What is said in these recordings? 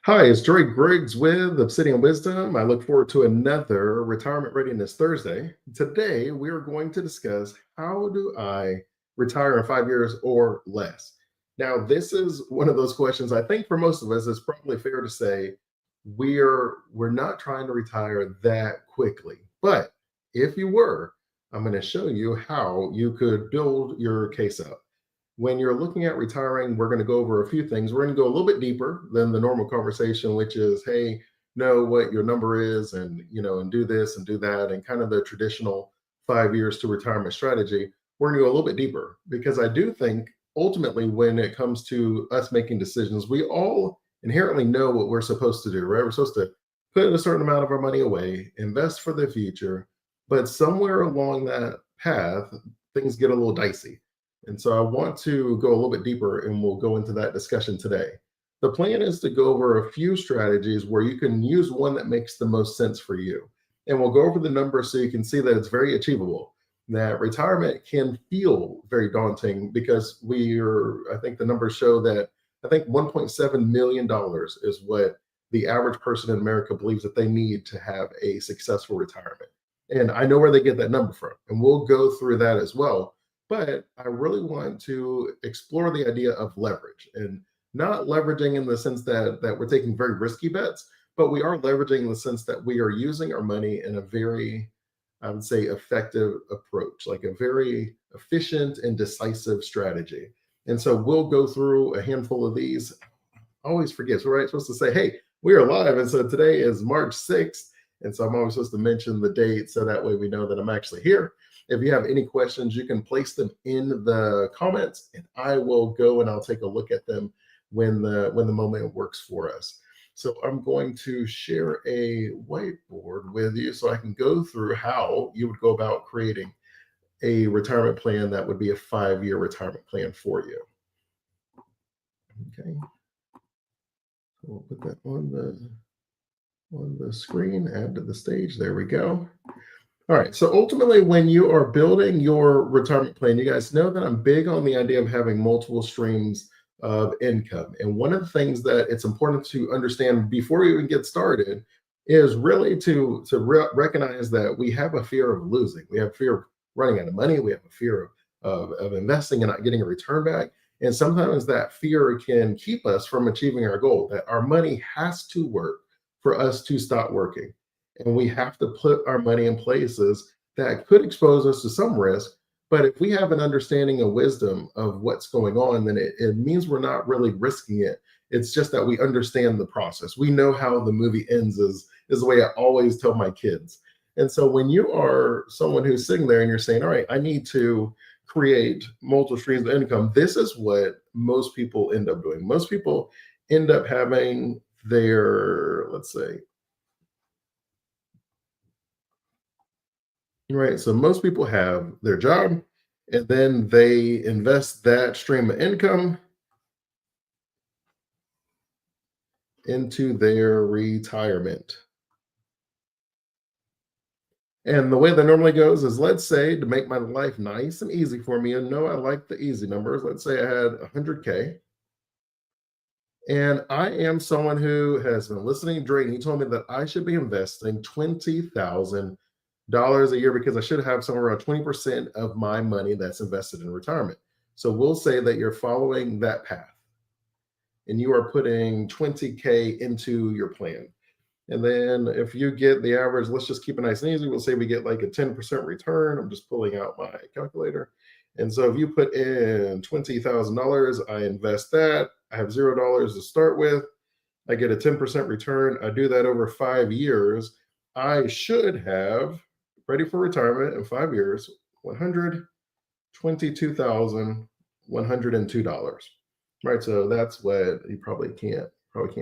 Hi, it's Joy Griggs with Obsidian Wisdom. I look forward to another Retirement Readiness Thursday. Today, we are going to discuss how do I retire in 5 years or less? Now, this is one of those questions I think for most of us, it's probably fair to say we're not trying to retire that quickly. But if you were, I'm going to show you how you could build your case up. When you're looking at retiring, we're going to go over a few things. We're going to go a little bit deeper than the normal conversation, which is, hey, know what your number is, and and do this and do that, and kind of the traditional 5 years to retirement strategy. We're going to go a little bit deeper because I do think ultimately, when it comes to us making decisions, we all inherently know what we're supposed to do, right? We're supposed to put a certain amount of our money away, invest for the future, but somewhere along that path, things get a little dicey, and so I want to go a little bit deeper, and we'll go into that discussion today. The plan is to go over a few strategies where you can use one that makes the most sense for you. And we'll go over the numbers so you can see that it's very achievable. That retirement can feel very daunting because I think the numbers show that I think $1.7 million is what the average person in America believes that they need to have a successful retirement. And I know where they get that number from, and we'll go through that as well, but I really want to explore the idea of leverage, and not leveraging in the sense that we're taking very risky bets, but we are leveraging in the sense that we are using our money in a very, I would say, effective approach, like a very efficient and decisive strategy. And so we'll go through a handful of these. I always forget. So we're supposed to say, hey, we are live. And so today is March 6th. And so I'm always supposed to mention the date so that way we know that I'm actually here. If you have any questions, you can place them in the comments, and I will go and I'll take a look at them when the moment works for us. So I'm going to share a whiteboard with you so I can go through how you would go about creating a retirement plan that would be a 5-year retirement plan for you. Okay. We'll put that on the screen, add to the stage. There we go. All right. So ultimately, when you are building your retirement plan, you guys know that I'm big on the idea of having multiple streams of income. And one of the things that it's important to understand before we even get started is really to recognize that we have a fear of losing. We have fear of running out of money. We have a fear of investing and not getting a return back. And sometimes that fear can keep us from achieving our goal, that our money has to work for us to stop working. And we have to put our money in places that could expose us to some risk. But if we have an understanding of wisdom of what's going on, then it means we're not really risking it. It's just that we understand the process. We know how the movie ends, is the way I always tell my kids. And so when you are someone who's sitting there and you're saying, all right, I need to create multiple streams of income, this is what most people end up doing. Most people end up having their, let's say, right. So most people have their job, and then they invest that stream of income into their retirement. And the way that normally goes is, let's say, to make my life nice and easy for me, and no, I like the easy numbers. Let's say I had 100K, and I am someone who has been listening to Drake. And he told me that I should be investing $20,000 a year because I should have somewhere around 20% of my money that's invested in retirement. So we'll say that you're following that path and you are putting 20K into your plan. And then if you get the average, let's just keep it nice and easy. We'll say we get like a 10% return. I'm just pulling out my calculator. And so if you put in $20,000, I invest that. I have $0 to start with. I get a 10% return. I do that over 5 years. I should have, ready for retirement in 5 years, $122,102. Right. So that's what you probably can't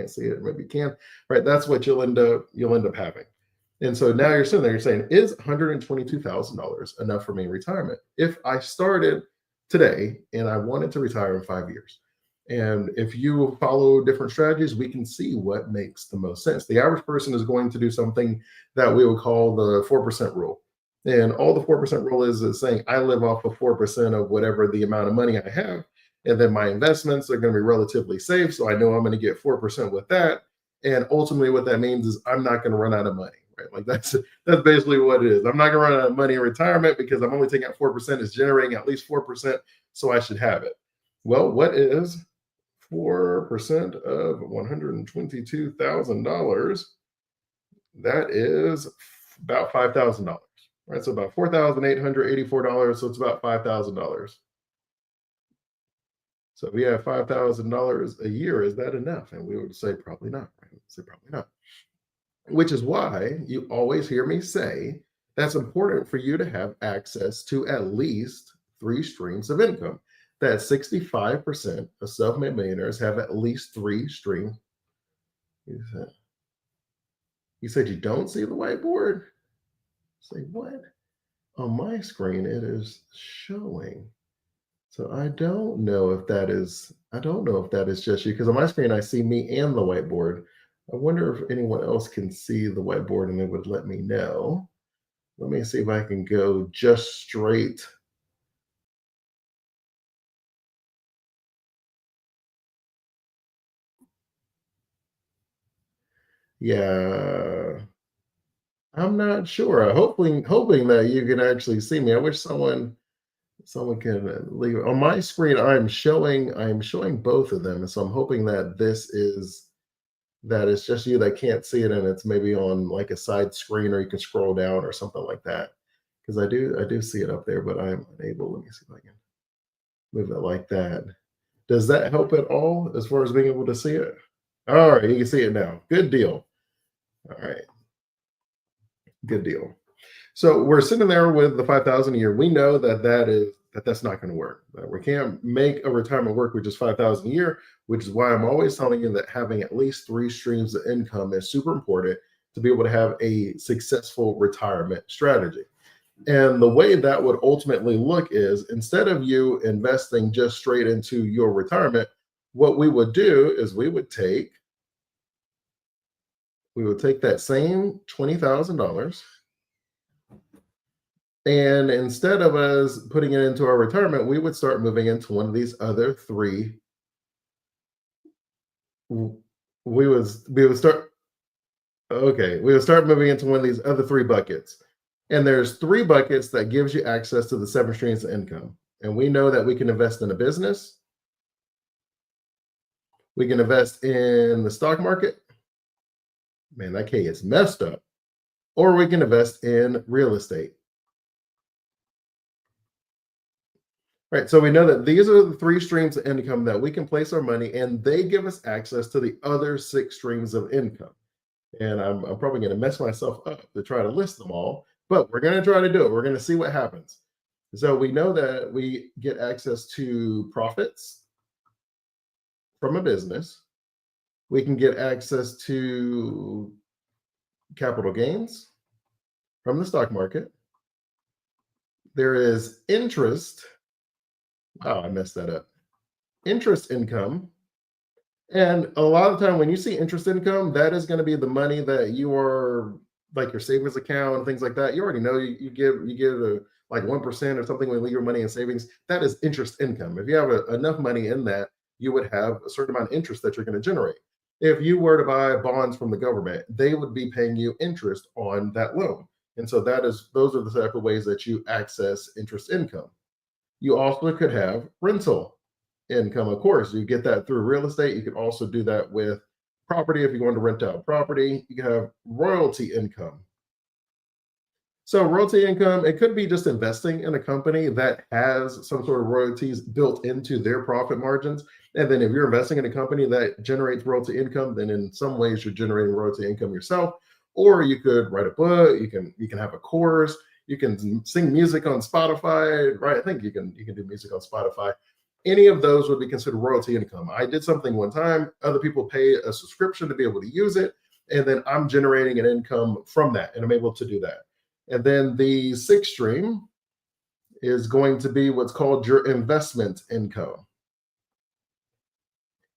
see it. Maybe you can. Right. That's what you'll end up having. And so now you're sitting there, you're saying, is $122,000 enough for me in retirement? If I started today and I wanted to retire in 5 years, and if you follow different strategies, we can see what makes the most sense. The average person is going to do something that we would call the 4% rule. And all the 4% rule is saying I live off of 4% of whatever the amount of money I have. And then my investments are going to be relatively safe. So I know I'm going to get 4% with that. And ultimately, what that means is I'm not going to run out of money, right? Like that's basically what it is. I'm not going to run out of money in retirement because I'm only taking out 4%. It's generating at least 4%, so I should have it. Well, what is 4% of $122,000? That is about $5,000, right? So about $4,884. So it's about $5,000. So if you have $5,000 a year, is that enough? And we would say probably not. Right? We would say probably not. Which is why you always hear me say that's important for you to have access to at least three streams of income. That 65% of self-made millionaires have at least three streams. You said you don't see the whiteboard? Say what? On my screen, it is showing. So I don't know if that is just you, because on my screen I see me and the whiteboard. I wonder if anyone else can see the whiteboard and they would let me know. Let me see if I can go just straight. Yeah, I'm not sure. Hoping that you can actually see me. I wish someone can leave on my screen. I'm showing both of them, and so I'm hoping that it's just you that can't see it, and it's maybe on like a side screen, or you can scroll down or something like that. Because I do see it up there, but I'm unable. Let me see if I can move it like that. Does that help at all as far as being able to see it? All right, you can see it now. Good deal. All right, good deal. So we're sitting there with the 5,000 a year. We know that's not going to work. That we can't make a retirement work with just 5,000 a year, which is why I'm always telling you that having at least three streams of income is super important to be able to have a successful retirement strategy. And the way that would ultimately look is, instead of you investing just straight into your retirement, what we would do is we would take that same $20,000, and instead of us putting it into our retirement, we would start moving into one of these other three. We would start Okay, we would start moving into one of these other three buckets. And there's three buckets that gives you access to the seven streams of income. And we know that we can invest in a business, we can invest in the stock market. Man, that K is messed up. Or we can invest in real estate. Right. So we know that these are the three streams of income that we can place our money, and they give us access to the other six streams of income. And I'm probably going to mess myself up to try to list them all, but we're going to try to do it. We're going to see what happens. So we know that we get access to profits from a business. We can get access to capital gains from the stock market. There is interest. Oh, I messed that up. Interest income. And a lot of the time when you see interest income, that is going to be the money that you are, like your savings account and things like that. You already know you give like 1% or something when you leave your money in savings. That is interest income. If you have enough money in that, you would have a certain amount of interest that you're going to generate. If you were to buy bonds from the government, they would be paying you interest on that loan. And so those are the type of ways that you access interest income. You also could have rental income. Of course, you get that through real estate. You can also do that with property. If you're going to rent out property, you can have royalty income. So royalty income, it could be just investing in a company that has some sort of royalties built into their profit margins. And then if you're investing in a company that generates royalty income, then in some ways you're generating royalty income yourself. Or you could write a book, you can have a course, you can sing music on Spotify, right? I think you can do music on Spotify. Any of those would be considered royalty income. I did something one time, other people pay a subscription to be able to use it, and then I'm generating an income from that, and I'm able to do that. And then the sixth stream is going to be what's called your investment income.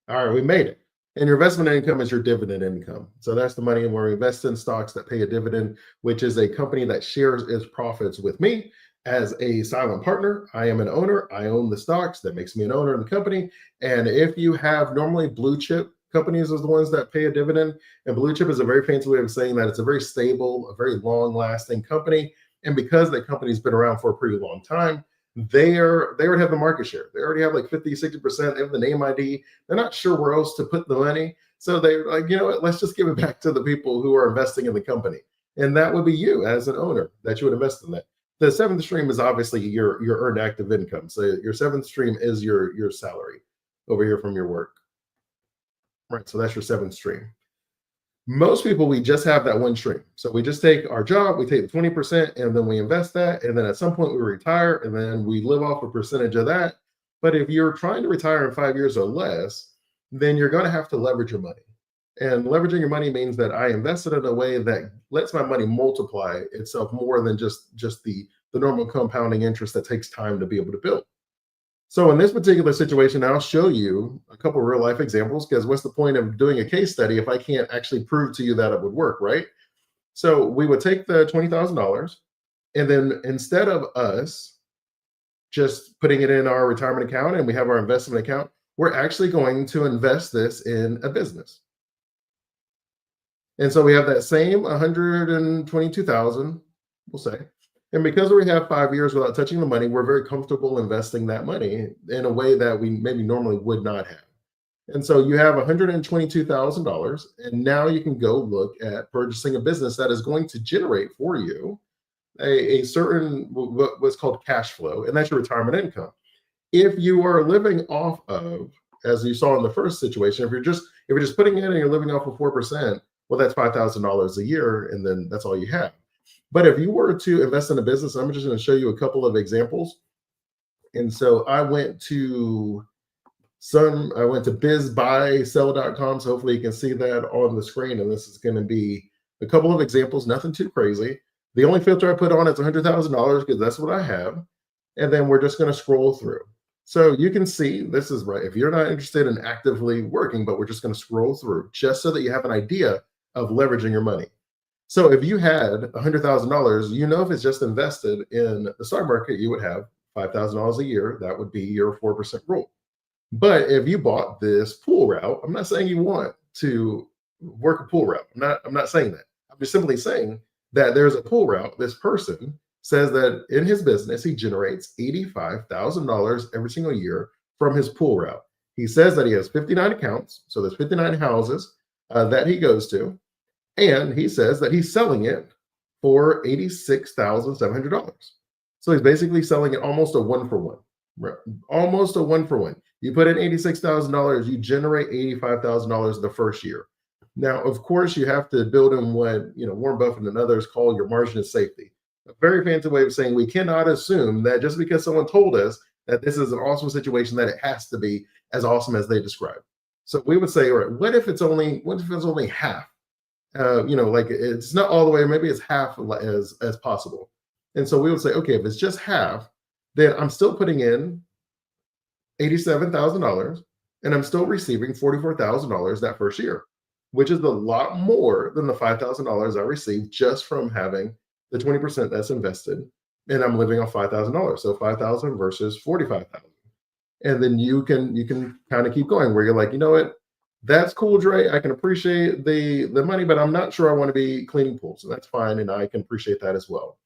All right, we made it. And your investment income is your dividend income. So that's the money where we invest in stocks that pay a dividend, which is a company that shares its profits with me as a silent partner. I am an owner. I own the stocks. That makes me an owner of the company. And if you have normally blue chip companies are the ones that pay a dividend. And blue chip is a very fancy way of saying that it's a very stable, a very long lasting company. And because that company's been around for a pretty long time, they already have the market share. They already have like 50, 60%. They have the name ID. They're not sure where else to put the money. So they're like, you know what, let's just give it back to the people who are investing in the company. And that would be you as an owner that you would invest in that. The seventh stream is obviously your earned active income. So your seventh stream is your salary over here from your work. Right. So that's your seventh stream. Most people, we just have that one stream. So we just take our job, we take the 20%, and then we invest that. And then at some point we retire, and then we live off a percentage of that. But if you're trying to retire in 5 years or less, then you're going to have to leverage your money. And leveraging your money means that I invested in a way that lets my money multiply itself more than just the normal compounding interest that takes time to be able to build. So in this particular situation, I'll show you a couple of real life examples, because what's the point of doing a case study if I can't actually prove to you that it would work, right? So we would take the $20,000, and then instead of us just putting it in our retirement account and we have our investment account, we're actually going to invest this in a business. And so we have that same 122,000, we'll say. And because we have 5 years without touching the money, we're very comfortable investing that money in a way that we maybe normally would not have. And so you have $122,000, and now you can go look at purchasing a business that is going to generate for you a certain what's called cash flow, and that's your retirement income. If you are living off of, as you saw in the first situation, if you're just putting in and you're living off of 4%, well, that's $5,000 a year, and then that's all you have. But if you were to invest in a business, I'm just going to show you a couple of examples. And so I went to bizbuysell.com. So hopefully you can see that on the screen. And this is going to be a couple of examples, nothing too crazy. The only filter I put on is $100,000 because that's what I have. And then we're just going to scroll through. So you can see this is right. If you're not interested in actively working, but we're just going to scroll through just so that you have an idea of leveraging your money. So if you had $100,000, you know, if it's just invested in the stock market, you would have $5,000 a year. That would be your 4% rule. But if you bought this pool route, I'm not saying you want to work a pool route. I'm not saying that. I'm just simply saying that there's a pool route. This person says that in his business, he generates $85,000 every single year from his pool route. He says that he has 59 accounts. So there's 59 houses that he goes to. And he says that he's selling it for $86,700. So he's basically selling it almost a one for one. Almost a one for one. You put in $86,000, you generate $85,000 the first year. Now, of course, you have to build in what Warren Buffett and others call your margin of safety. A very fancy way of saying we cannot assume that just because someone told us that this is an awesome situation, that it has to be as awesome as they describe. So we would say, all right, what if it's only half? Like it's not all the way, maybe it's half as possible. And so we would say, okay, if it's just half, then I'm still putting in $87,000 and I'm still receiving $44,000 that first year, which is a lot more than the $5,000 I received just from having the 20% that's invested, and I'm living off $5,000. So 5,000 versus 45,000. And then you can kind of keep going where you're like, you know what? That's cool, Dre. I can appreciate the money, but I'm not sure I want to be cleaning pools. So that's fine. And I can appreciate that as well.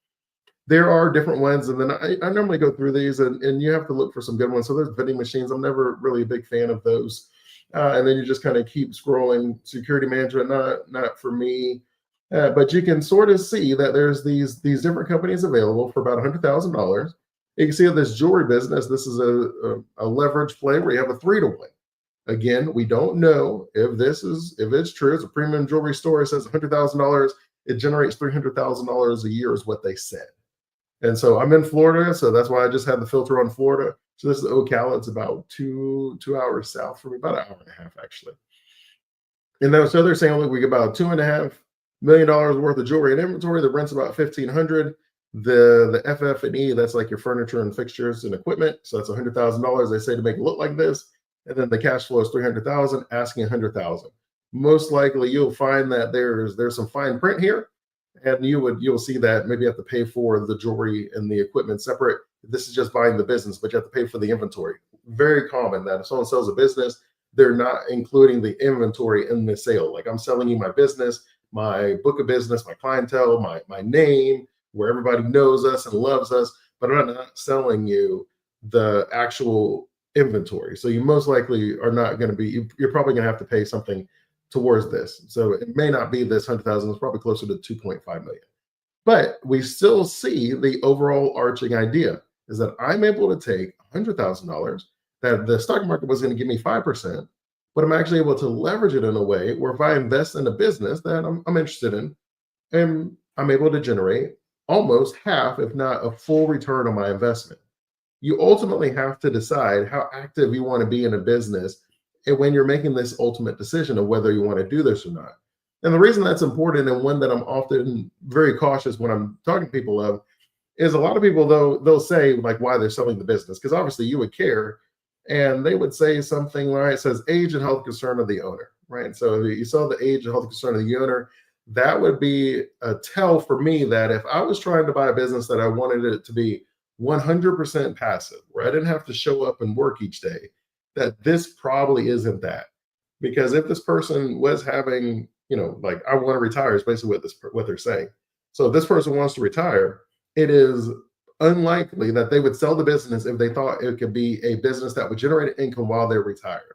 There are different ones. And then I normally go through these and you have to look for some good ones. So there's vending machines. I'm never really a big fan of those. And then you just kind of keep scrolling. Security management, not for me. But you can sort of see that there's these different companies available for about $100,000. You can see this jewelry business. This is a leverage play where you have a 3-to-1. Again, we don't know if it's true. It's a premium jewelry store. It says $100,000. It generates $300,000 a year is what they said. And so I'm in Florida, so that's why I just had the filter on Florida. So this is Ocala. It's about two hours south from me, about an hour and a half actually. And then so they're saying, look, we get about $2.5 million worth of jewelry and inventory. The rent's about $1,500. The FF&E, that's like your furniture and fixtures and equipment. So that's $100,000. They say to make it look like this. And then the cash flow is $300,000, asking $100,000. Most likely, you'll find that there's some fine print here, and you'll see that maybe you have to pay for the jewelry and the equipment separate. This is just buying the business, but you have to pay for the inventory. Very common that if someone sells a business, they're not including the inventory in the sale. Like I'm selling you my business, my book of business, my clientele, my name, where everybody knows us and loves us, but I'm not selling you the actual inventory. So you most likely are not going to be, you're probably going to have to pay something towards this. So it may not be this 100,000, it's probably closer to 2.5 million. But we still see the overall arching idea is that I'm able to take $100,000 that the stock market was going to give me 5%, but I'm actually able to leverage it in a way where if I invest in a business that I'm interested in, and I'm able to generate almost half, if not a full return on my investment. You ultimately have to decide how active you want to be in a business and when you're making this ultimate decision of whether you want to do this or not. And the reason that's important, and one that I'm often very cautious when I'm talking to people of, is a lot of people though they'll say like why they're selling the business, because obviously you would care, and they would say something like, it says age and health concern of the owner, right? So if you saw the age and health concern of the owner, that would be a tell for me that if I was trying to buy a business that I wanted it to be 100% passive, where I didn't have to show up and work each day, that this probably isn't that. Because if this person was having, like I want to retire is basically what they're saying. So if this person wants to retire, it is unlikely that they would sell the business if they thought it could be a business that would generate income while they're retired.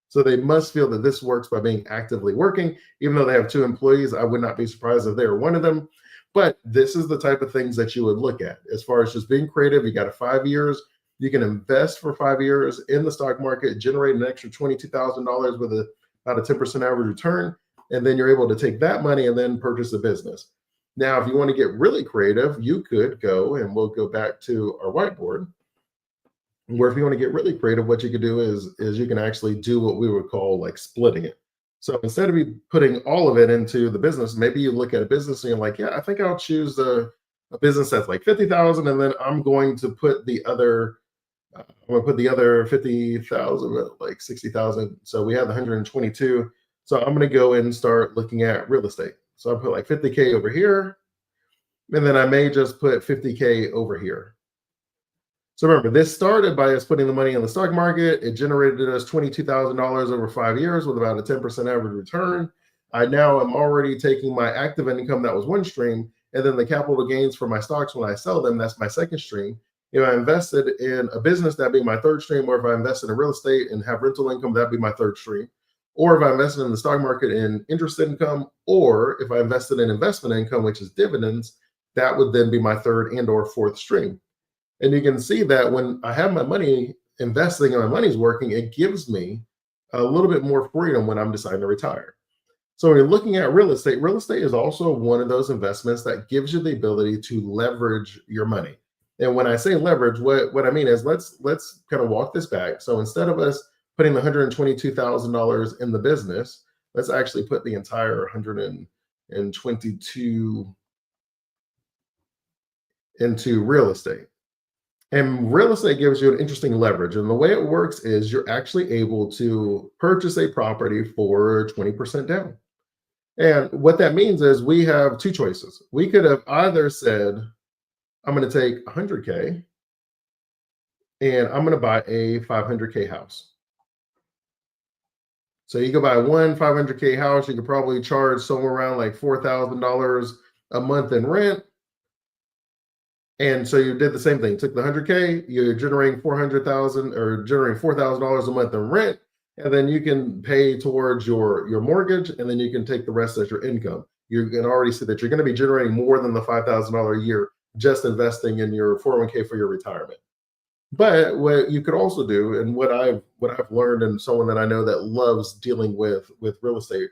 So they must feel that this works by being actively working. Even though they have 2 employees, I would not be surprised if they were one of them. But this is the type of things that you would look at as far as just being creative. You got 5 years. You can invest for 5 years in the stock market, generate an extra $22,000 with about a 10% average return. And then you're able to take that money and then purchase a business. Now, if you want to get really creative, you could go, and we'll go back to our whiteboard, where if you want to get really creative, what you could do is you can actually do what we would call like splitting it. So instead of you putting all of it into the business, maybe you look at a business and you're like, yeah, I think I'll choose a business that's like 50,000, and then I'm going to put the other 50,000 at like 60,000. So we have the 122. So I'm going to go and start looking at real estate. So I put like 50K over here, and then I may just put 50K over here. So remember, this started by us putting the money in the stock market. It generated us $22,000 over 5 years with about a 10% average return. I now am already taking my active income, that was one stream, and then the capital gains for my stocks when I sell them, that's my second stream. If I invested in a business, that'd be my third stream, or if I invested in real estate and have rental income, that'd be my third stream. Or if I invested in the stock market in interest income, or if I invested in investment income, which is dividends, that would then be my third and or fourth stream. And you can see that when I have my money investing and my money's working, it gives me a little bit more freedom when I'm deciding to retire. So when you're looking at real estate is also one of those investments that gives you the ability to leverage your money. And when I say leverage, what I mean is let's kind of walk this back. So instead of us putting the $122,000 in the business, let's actually put the entire 122 into real estate. And real estate gives you an interesting leverage. And the way it works is you're actually able to purchase a property for 20% down. And what that means is we have 2 choices. We could have either said, I'm going to take 100K and I'm going to buy a 500K house. So you could buy one 500K house. You could probably charge somewhere around like $4,000 a month in rent. And so you did the same thing. You took the 100K, you're generating 400,000 or generating $4,000 a month in rent, and then you can pay towards your mortgage, and then you can take the rest as your income. You can already see that you're going to be generating more than the $5,000 a year just investing in your 401K for your retirement. But what you could also do, and what I've learned, and someone that I know that loves dealing with real estate,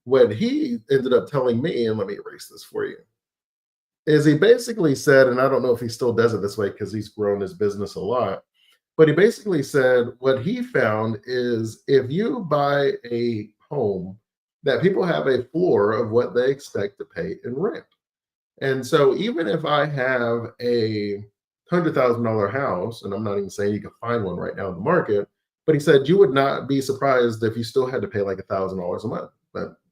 what he ended up telling me, and let me erase this for you, is he basically said, and I don't know if he still does it this way because he's grown his business a lot, but he basically said what he found is if you buy a home, that people have a floor of what they expect to pay in rent. And so even if I have a $100,000 house, and I'm not even saying you can find one right now in the market, but he said you would not be surprised if you still had to pay like $1,000 a month,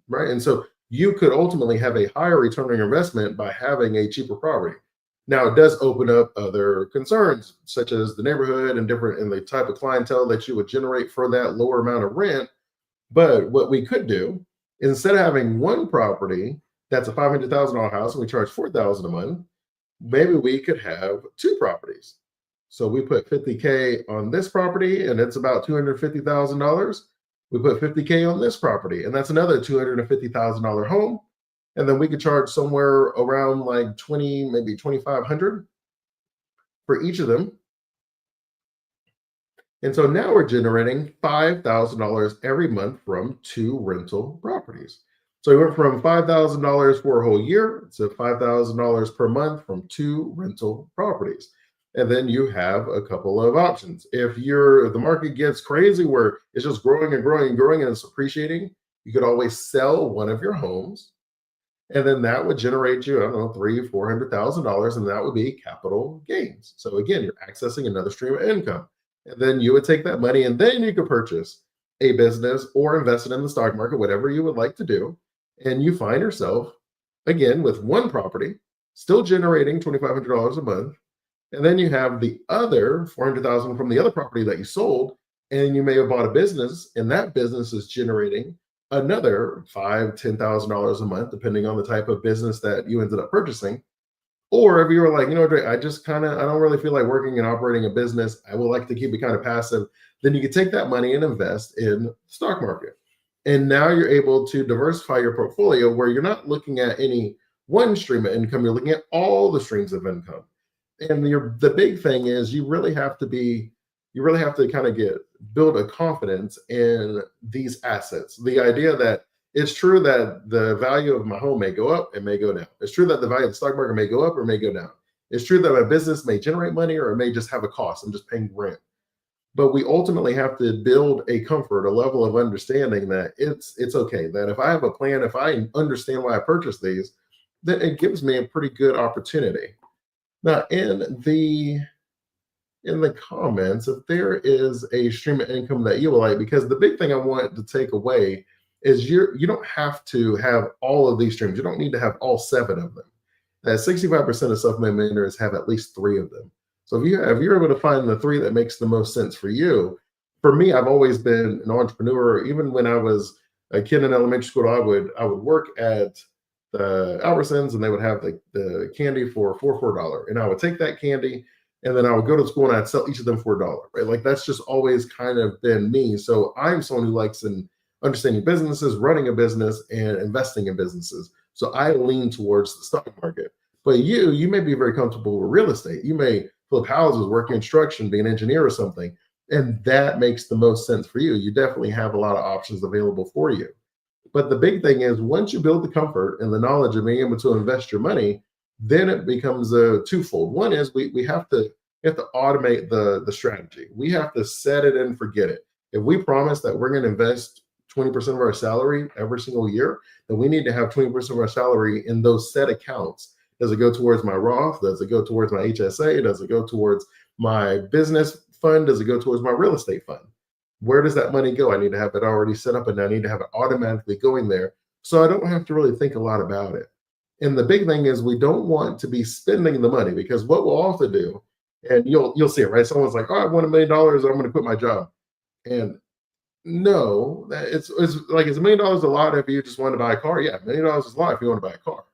right? And so you could ultimately have a higher return on your investment by having a cheaper property. Now, it does open up other concerns, such as the neighborhood and different and the type of clientele that you would generate for that lower amount of rent. But what we could do, instead of having one property that's a $500,000 house and we charge 4,000 a month, maybe we could have two properties. So we put 50K on this property and it's about $250,000. We put 50K on this property and that's another $250,000 home. And then we could charge somewhere around like 20, maybe 2,500 for each of them. And so now we're generating $5,000 every month from two rental properties. So we went from $5,000 for a whole year to $5,000 per month from two rental properties. And then you have a couple of options. If the market gets crazy where it's just growing and growing and growing and it's appreciating, you could always sell one of your homes, and then that would generate you, I don't know, $300,000, $400,000, and that would be capital gains. So again, you're accessing another stream of income. And then you would take that money and then you could purchase a business or invest it in the stock market, whatever you would like to do. And you find yourself again with one property still generating $2,500 a month. And then you have the other 400,000 from the other property that you sold, and you may have bought a business, and that business is generating another $5,000, $10,000 a month, depending on the type of business that you ended up purchasing. Or if you were like, Dre, I don't really feel like working and operating a business. I would like to keep it kind of passive. Then you can take that money and invest in the stock market. And now you're able to diversify your portfolio where you're not looking at any one stream of income. You're looking at all the streams of income. And the big thing is you really have to kind of build a confidence in these assets. The idea that it's true that the value of my home may go up, it may go down. It's true that the value of the stock market may go up or may go down. It's true that my business may generate money or it may just have a cost. I'm just paying rent. But we ultimately have to build a comfort, a level of understanding that it's okay. That if I have a plan, if I understand why I purchased these, then it gives me a pretty good opportunity. Now, in the comments, if there is a stream of income that you would like, because the big thing I want to take away is you don't have to have all of these streams. You don't need to have all 7 of them. 65% of self-made millionaires have at least 3 of them. So if you're able to find the 3 that makes the most sense for you, for me, I've always been an entrepreneur. Even when I was a kid in elementary school, I would work at the Albertsons, and they would have the candy for $4, and I would take that candy, and then I would go to school and I'd sell each of them for $1, right? Like that's just always kind of been me. So I'm someone who likes understanding businesses, running a business, and investing in businesses. So I lean towards the stock market. But you may be very comfortable with real estate. You may flip houses, work construction, be an engineer or something, and that makes the most sense for you. You definitely have a lot of options available for you. But the big thing is once you build the comfort and the knowledge of being able to invest your money, then it becomes a twofold. One is we have to automate the strategy. We have to set it and forget it. If we promise that we're going to invest 20% of our salary every single year, then we need to have 20% of our salary in those set accounts. Does it go towards my Roth? Does it go towards my HSA? Does it go towards my business fund? Does it go towards my real estate fund? Where does that money go? I need to have it already set up, and I need to have it automatically going there so I don't have to really think a lot about it. And the big thing is we don't want to be spending the money, because what we'll also do, and you'll see it, right? Someone's like, oh, I want $1 million, I'm going to quit my job. And no, it's like, is $1 million a lot if you just want to buy a car? Yeah, $1 million is a lot if you want to buy a car.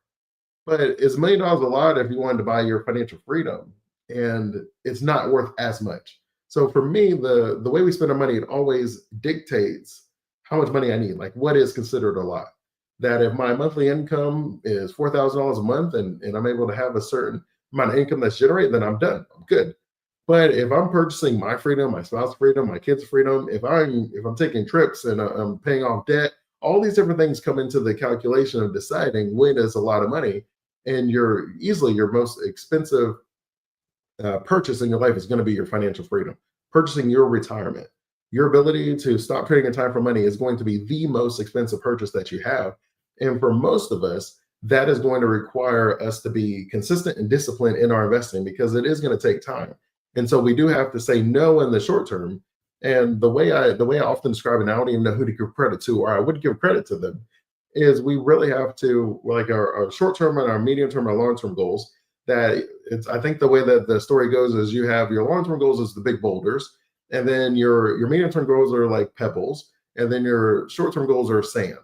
But is $1 million a lot if you wanted to buy your financial freedom? And it's not worth as much. So for me, the way we spend our money, it always dictates how much money I need. Like what is considered a lot. That if my monthly income is $4,000 a month and I'm able to have a certain amount of income that's generated, then I'm done. I'm good. But if I'm purchasing my freedom, my spouse's freedom, my kids' freedom, if I'm taking trips and I'm paying off debt, all these different things come into the calculation of deciding when is a lot of money. And your most expensive purchase in your life is going to be your financial freedom, purchasing your retirement. Your ability to stop trading in time for money is going to be the most expensive purchase that you have. And for most of us, that is going to require us to be consistent and disciplined in our investing, because it is going to take time. And so we do have to say no in the short term. And the way I often describe it, and I don't even know who to give credit to, or I would give credit to them, is we really have to, like our short term and our medium term, our long term goals, that it's, I think the way that the story goes is you have your long-term goals is the big boulders, and then your medium-term goals are like pebbles, and then your short-term goals are sand.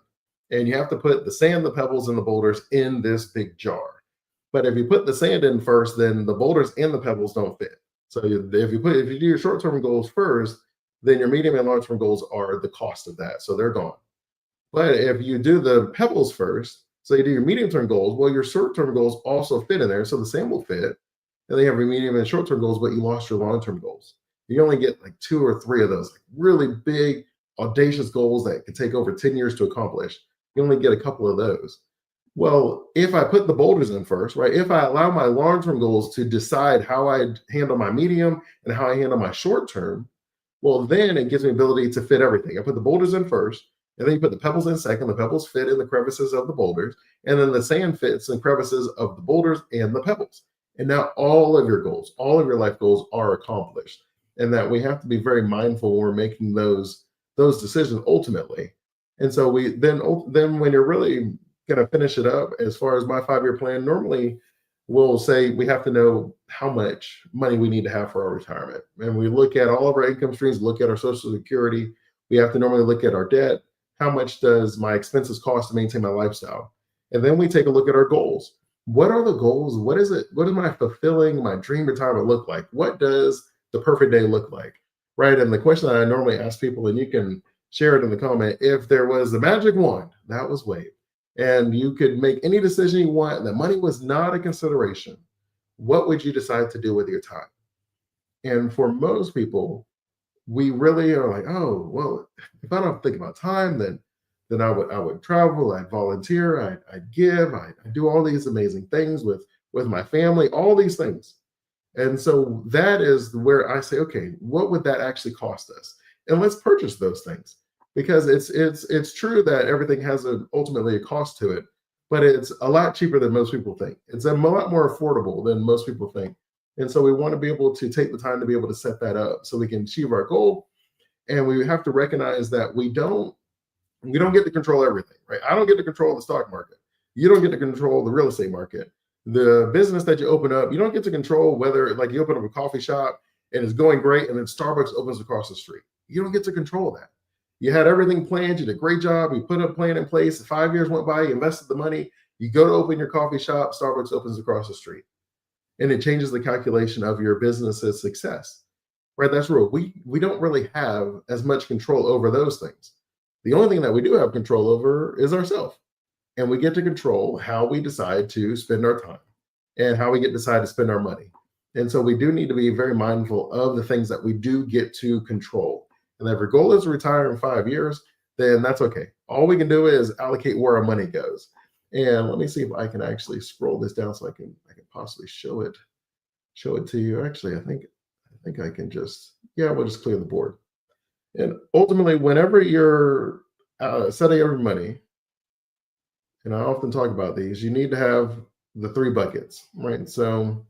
And you have to put the sand, the pebbles, and the boulders in this big jar. But if you put the sand in first, then the boulders and the pebbles don't fit. So if you do your short-term goals first, then your medium and long-term goals are the cost of that. So they're gone. But if you do the pebbles first, so you do your medium term goals, well, your short term goals also fit in there. So the same will fit. And then you have your medium and short term goals, but you lost your long term goals. You only get like two or three of those, like really big, audacious goals that could take over 10 years to accomplish. You only get a couple of those. Well, if I put the boulders in first, right? If I allow my long term goals to decide how I handle my medium and how I handle my short term, well, then it gives me ability to fit everything. I put the boulders in first, and then you put the pebbles in second. The pebbles fit in the crevices of the boulders, and then the sand fits in crevices of the boulders and the pebbles. And now all of your goals, all of your life goals are accomplished. And that we have to be very mindful when we're making those decisions ultimately. And so we then when you're really going to finish it up, as far as my 5 year plan, normally we'll say we have to know how much money we need to have for our retirement. And we look at all of our income streams, look at our social security. We have to normally look at our debt. How much does my expenses cost to maintain my lifestyle? And then we take a look at our goals. What are the goals? What is it? What does my fulfilling, my dream retirement look like? What does the perfect day look like? Right. And the question that I normally ask people, and you can share it in the comment, if there was the magic wand that was waved, and you could make any decision you want, and the money was not a consideration, what would you decide to do with your time? And for most people, we really are like, oh, well, if I don't think about time, then I would travel, I'd volunteer, I'd give, I'd do all these amazing things with my family, all these things. And so that is where I say, okay, what would that actually cost us? And let's purchase those things, because it's true that everything has ultimately a cost to it, but it's a lot cheaper than most people think. It's a lot more affordable than most people think. And so we want to be able to take the time to be able to set that up so we can achieve our goal. And we have to recognize that we don't get to control everything, right? I don't get to control the stock market. You don't get to control the real estate market. The business that you open up, you don't get to control whether, like, you open up a coffee shop and it's going great, and then Starbucks opens across the street. You don't get to control that. You had everything planned. You did a great job. You put a plan in place. 5 years went by. You invested the money. You go to open your coffee shop. Starbucks opens across the street, and it changes the calculation of your business's success. Right? That's real. We don't really have as much control over those things. The only thing that we do have control over is ourselves, and we get to control how we decide to spend our time and how we get to decide to spend our money. And so we do need to be very mindful of the things that we do get to control. And if your goal is to retire in 5 years, then that's okay. All we can do is allocate where our money goes. And let me see if I can actually scroll this down so I can possibly show it to you. Actually, I think I can just, yeah, we'll just clear the board. And ultimately, whenever you're setting your money, and I often talk about these, you need to have the three buckets, right? So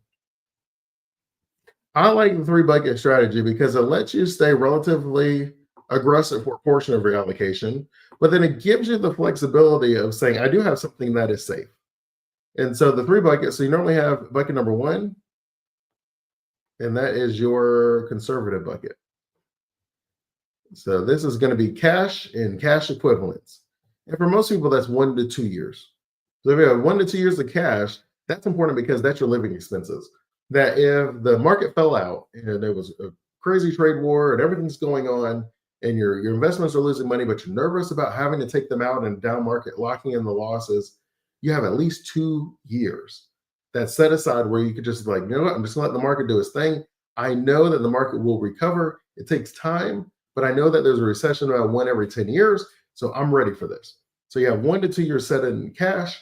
I like the three bucket strategy because it lets you stay relatively aggressive for a portion of your allocation, but then it gives you the flexibility of saying, I do have something that is safe. And so the three buckets, so you normally have bucket number one, and that is your conservative bucket. So this is going to be cash and cash equivalents. And for most people, that's 1 to 2 years. So if you have 1 to 2 years of cash, that's important because that's your living expenses. That if the market fell out and there was a crazy trade war and everything's going on and your investments are losing money, but you're nervous about having to take them out in down market, locking in the losses, you have at least 2 years that's set aside where you could just be like, you know what, I'm just gonna let the market do its thing. I know that the market will recover. It takes time, but I know that there's a recession about 1 every 10 years. So I'm ready for this. So you have 1 to 2 years set in cash.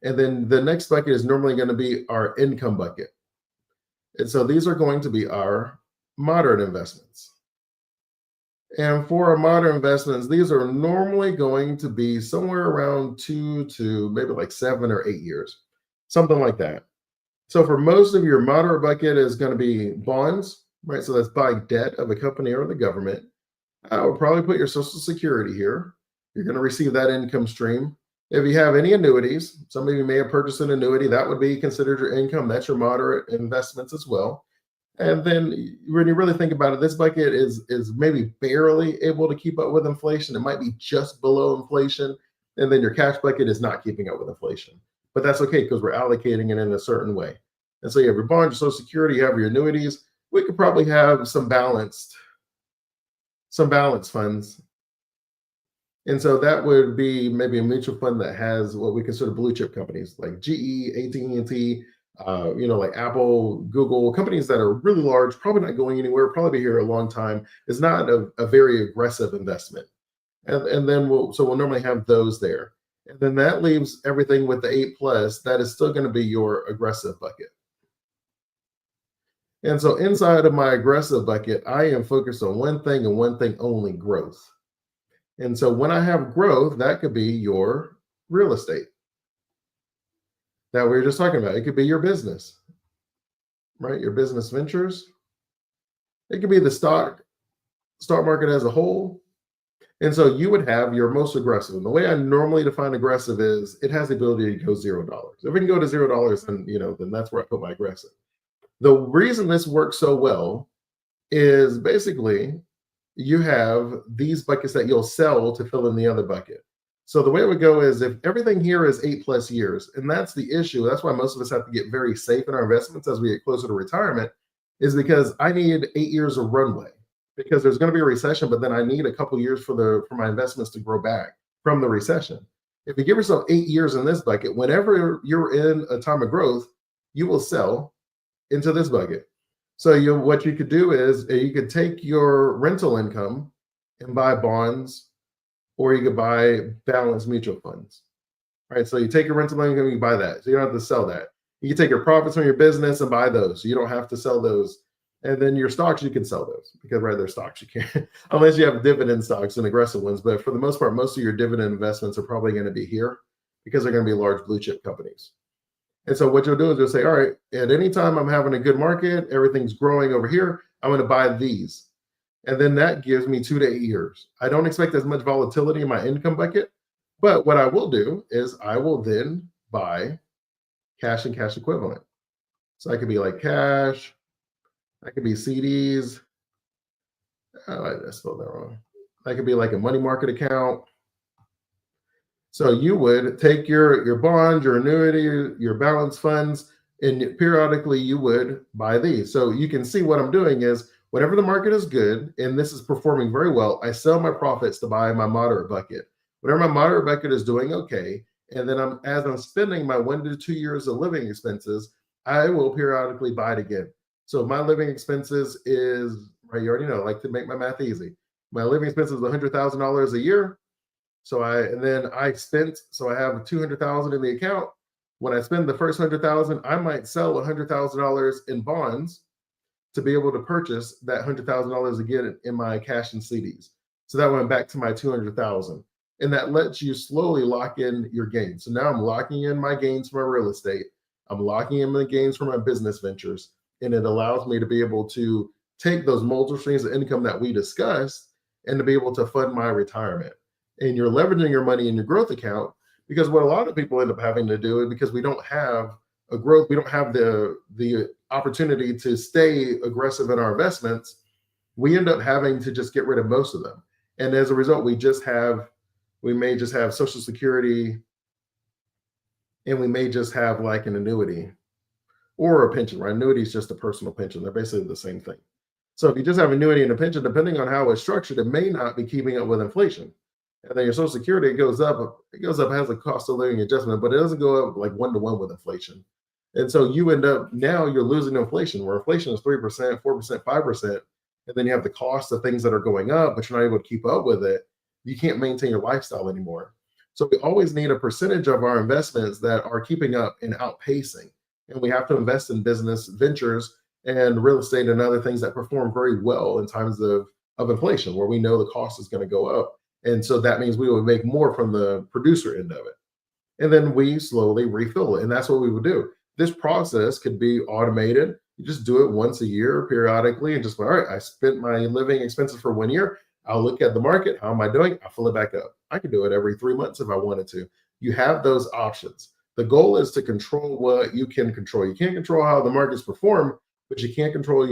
And then the next bucket is normally going to be our income bucket. And so these are going to be our moderate investments. And for our moderate investments, these are normally going to be somewhere around 2 to maybe like 7 or 8 years, something like that. So for most of your moderate bucket is going to be bonds, right? So that's buying debt of a company or the government. I would probably put your Social Security here. You're going to receive that income stream. If you have any annuities, some of you may have purchased an annuity, that would be considered your income. That's your moderate investments as well. And then when you really think about it, this bucket is maybe barely able to keep up with inflation. It might be just below inflation. And then your cash bucket is not keeping up with inflation. But that's okay because we're allocating it in a certain way. And so you have your bond, your social security, you have your annuities. We could probably have some balanced funds. And so that would be maybe a mutual fund that has what we consider blue chip companies like GE, AT&T, like Apple, Google, companies that are really large, probably not going anywhere, probably be here a long time. It's not a very aggressive investment. And then we'll normally have those there. And then that leaves everything with the 8 plus, that is still going to be your aggressive bucket. And so inside of my aggressive bucket, I am focused on one thing and one thing only: growth. And so when I have growth, that could be your real estate that we were just talking about. It could be your business, right? Your business ventures. It could be the stock market as a whole. And so you would have your most aggressive. And the way I normally define aggressive is it has the ability to go $0. If it can go to $0, then that's where I put my aggressive. The reason this works so well is basically you have these buckets that you'll sell to fill in the other bucket. So the way it would go is if everything here is 8 plus years, and that's the issue. That's why most of us have to get very safe in our investments as we get closer to retirement, is because I need 8 years of runway because there's going to be a recession, but then I need a couple years for my investments to grow back from the recession. If you give yourself 8 years in this bucket, whenever you're in a time of growth, you will sell into this bucket. So what you could do is you could take your rental income and buy bonds, or you could buy balanced mutual funds. Right. So you take your rental income, you buy that. So you don't have to sell that. You can take your profits from your business and buy those. So you don't have to sell those. And then your stocks, you can sell those because they're stocks you can't, unless you have dividend stocks and aggressive ones. But for the most part, most of your dividend investments are probably going to be here because they're going to be large blue chip companies. And so what you'll do is you'll say, all right, at any time I'm having a good market, everything's growing over here, I'm going to buy these. And then that gives me 2 to 8 years. I don't expect as much volatility in my income bucket, but what I will do is I will then buy cash and cash equivalent. So I could be like cash, I could be CDs. Oh, I spelled that wrong. That could be like a money market account. So you would take your bond, your annuity, your balance funds, and periodically you would buy these. So you can see what I'm doing is whenever the market is good and this is performing very well, I sell my profits to buy my moderate bucket. Whenever my moderate bucket is doing okay, and then as I'm spending my 1 to 2 years of living expenses, I will periodically buy it again. So my living expenses is, right, you already know, I like to make my math easy. My living expenses is $100,000 a year. So I have $200,000 in the account. When I spend the first $100,000, I might sell $100,000 in bonds to be able to purchase that $100,000 again in my cash and CDs. So that went back to my $200,000, and that lets you slowly lock in your gains. So now I'm locking in my gains from my real estate. I'm locking in my gains from my business ventures, and it allows me to be able to take those multiple streams of income that we discussed and to be able to fund my retirement. And you're leveraging your money in your growth account, because what a lot of people end up having to do is because we don't have a growth, we don't have the opportunity to stay aggressive in our investments, we end up having to just get rid of most of them. And as a result, we may just have Social Security, and we may just have like an annuity or a pension, right? Annuity is just a personal pension. They're basically the same thing. So if you just have annuity and a pension, depending on how it's structured, it may not be keeping up with inflation. And then your Social Security, it goes up, has a cost of living adjustment, but it doesn't go up like 1-to-1 with inflation. And so you end up, now you're losing inflation, where inflation is 3%, 4%, 5%. And then you have the cost of things that are going up, but you're not able to keep up with it. You can't maintain your lifestyle anymore. So we always need a percentage of our investments that are keeping up and outpacing. And we have to invest in business ventures and real estate and other things that perform very well in times of inflation, where we know the cost is going to go up. And so that means we would make more from the producer end of it. And then we slowly refill it. And that's what we would do. This process could be automated. You just do it once a year periodically and just, all right, I spent my living expenses for 1 year. I'll look at the market. How am I doing? I'll fill it back up. I can do it every 3 months if I wanted to. You have those options. The goal is to control what you can control. You can't control how the markets perform, but you can't control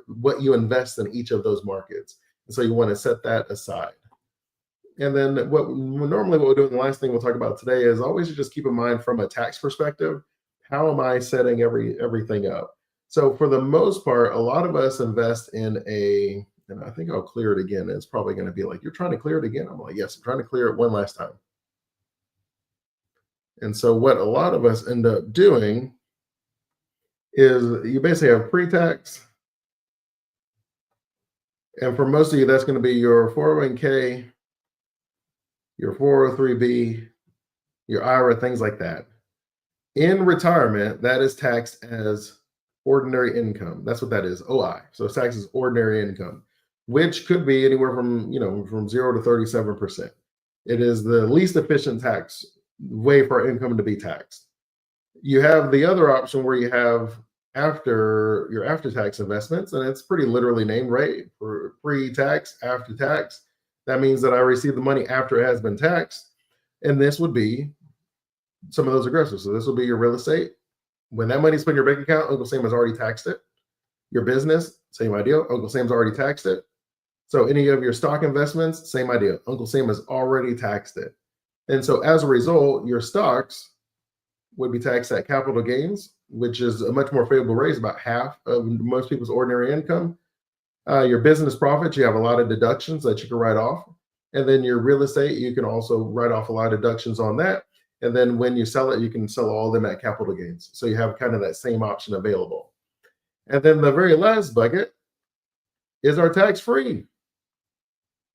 what you invest in each of those markets. And so you want to set that aside. And then what we'll do, and the last thing we'll talk about today is always just keep in mind from a tax perspective, how am I setting everything up? So for the most part, a lot of us invest in and I think I'll clear it again. It's probably going to be like, you're trying to clear it again? I'm like, yes, I'm trying to clear it one last time. And so what a lot of us end up doing is you basically have pre-tax. And for most of you, that's going to be your 401k, your 403b, your IRA, things like that. In retirement, that is taxed as ordinary income. That's what that is, OI. So it's taxed as ordinary income, which could be anywhere from 0 to 37%. It is the least efficient tax way for income to be taxed. You have the other option where you have after your after-tax investments, and it's pretty literally named, right? For pre-tax, after tax. That means that I receive the money after it has been taxed. And this would be some of those aggressive. So this will be your real estate. When that money's put in your bank account, Uncle Sam has already taxed it. Your business, same idea. Uncle Sam's already taxed it. So any of your stock investments, same idea. Uncle Sam has already taxed it. And so as a result, your stocks would be taxed at capital gains, which is a much more favorable rate, about half of most people's ordinary income. Your business profits, you have a lot of deductions that you can write off. And then your real estate, you can also write off a lot of deductions on that. And then when you sell it, you can sell all of them at capital gains. So you have kind of that same option available. And then the very last bucket is our tax-free.